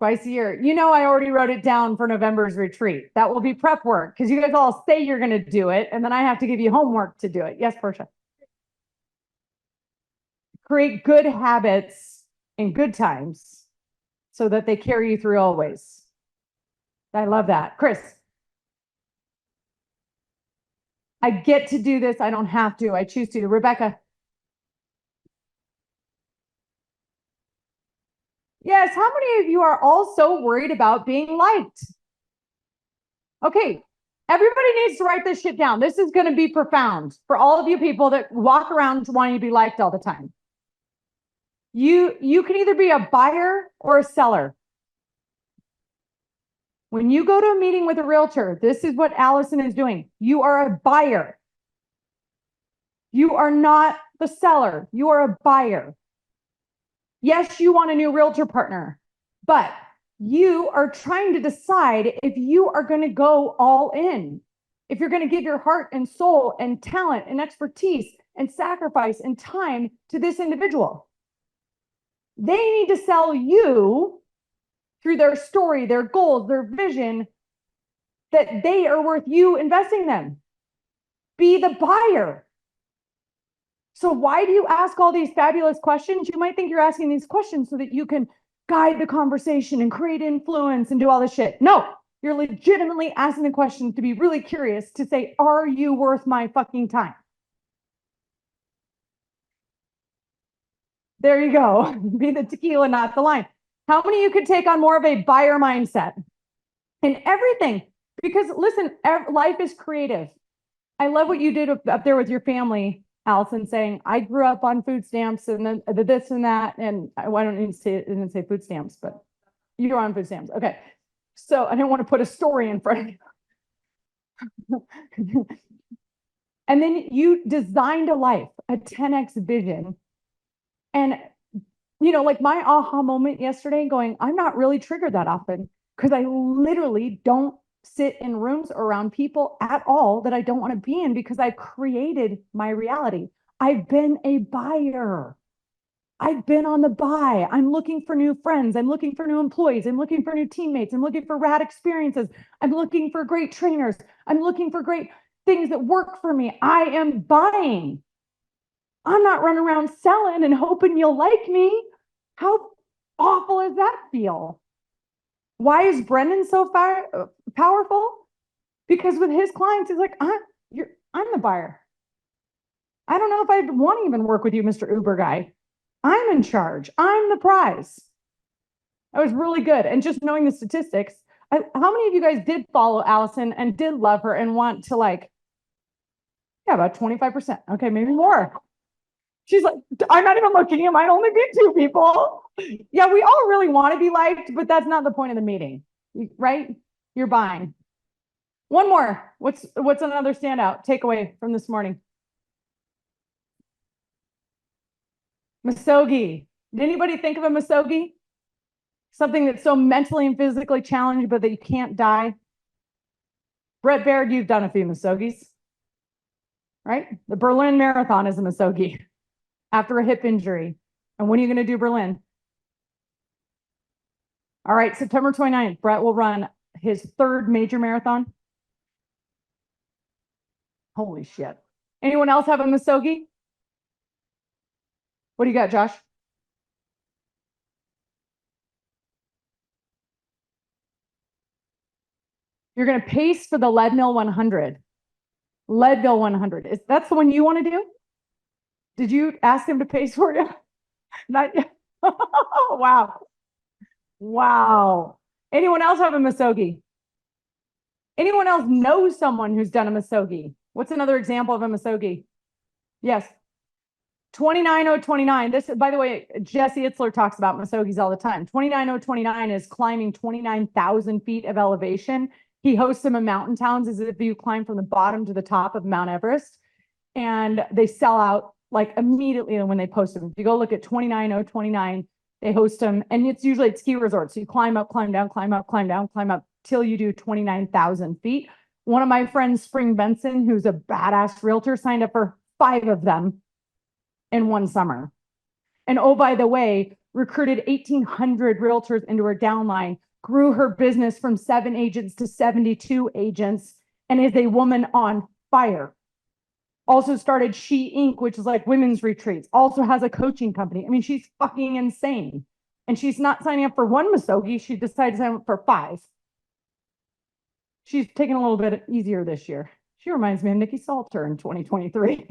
Twice a year. You know, I already wrote it down for November's retreat. That will be prep work because you guys all say you're going to do it. And then I have to give you homework to do it. Yes, Portia. Create good habits in good times so that they carry you through always. I love that. Chris. I get to do this. I don't have to. I choose to. Rebecca. Yes. How many of you are all so worried about being liked? Okay. Everybody needs to write this shit down. This is going to be profound for all of you people that walk around wanting to be liked all the time. You can either be a buyer or a seller. When you go to a meeting with a realtor, this is what Allison is doing. You are a buyer. You are not the seller. You are a buyer. Yes, you want a new realtor partner, but you are trying to decide if you are going to go all in, if you're going to give your heart and soul and talent and expertise and sacrifice and time to this individual. They need to sell you through their story, their goals, their vision, that they are worth you investing them. Be the buyer. So why do you ask all these fabulous questions? You might think you're asking these questions so that you can guide the conversation and create influence and do all this shit. No, you're legitimately asking the questions to be really curious, to say, are you worth my fucking time? There you go. Be the tequila, not the line. How many of you could take on more of a buyer mindset in everything? Because listen, life is creative. I love what you did up there with your family, Allison, saying, I grew up on food stamps and then this and that. And I don't need to say it, didn't say food stamps, but you were on food stamps. Okay. So I didn't want to put a story in front of you. And then you designed a life, a 10X vision. And, you know, like my aha moment yesterday going, I'm not really triggered that often because I literally don't sit in rooms around people at all that I don't want to be in because I've created my reality. I've been a buyer. I've been on the buy. I'm looking for new friends. I'm looking for new employees. I'm looking for new teammates. I'm looking for rad experiences. I'm looking for great trainers. I'm looking for great things that work for me. I am buying. I'm not running around selling and hoping you'll like me. How awful does that feel? Why is Brendan so powerful? Because with his clients, he's like, I'm the buyer. I don't know if I'd want to even work with you, Mr. Uber guy. I'm in charge. I'm the prize. That was really good. And just knowing the statistics, how many of you guys did follow Allison and did love her and want to yeah, about 25%. Okay, maybe more. She's like, I'm not even looking. It might only be 2 people. Yeah, we all really want to be liked, but that's not the point of the meeting, right? You're buying. One more. What's another standout takeaway from this morning? Misogi. Did anybody think of a misogi? Something that's so mentally and physically challenged, but that you can't die. Brett Baird, you've done a few misogis, right? The Berlin Marathon is a misogi after a hip injury. And when are you going to do Berlin? All right, September 29th, Brett will run his 3rd major marathon. Holy shit. Anyone else have a misogi? What do you got, Josh? You're going to pace for the Leadmill 100. Leadville 100. That's the one you want to do? Did you ask him to pace for you? Not yet. Wow. Wow. Anyone else have a misogi? Anyone else know someone who's done a misogi? What's another example of a misogi? Yes. 29029. This, by the way, Jesse Itzler talks about misogis all the time. 29029 is climbing 29,000 feet of elevation. He hosts them in mountain towns as if you climb from the bottom to the top of Mount Everest. And they sell out like immediately when they post them. If you go look at 29029, they host them. And it's usually at ski resorts. So you climb up, climb down, climb up, climb down, climb up till you do 29,000 feet. One of my friends, Spring Benson, who's a badass realtor, signed up for 5 of them in one summer. And oh, by the way, recruited 1,800 realtors into her downline, grew her business from 7 agents to 72 agents, and is a woman on fire. Also started She Inc., which is like women's retreats, also has a coaching company. I mean, she's fucking insane. And she's not signing up for one Masogi. She decided to sign up for 5. She's taking a little bit easier this year. She reminds me of Nikki Salter in 2023.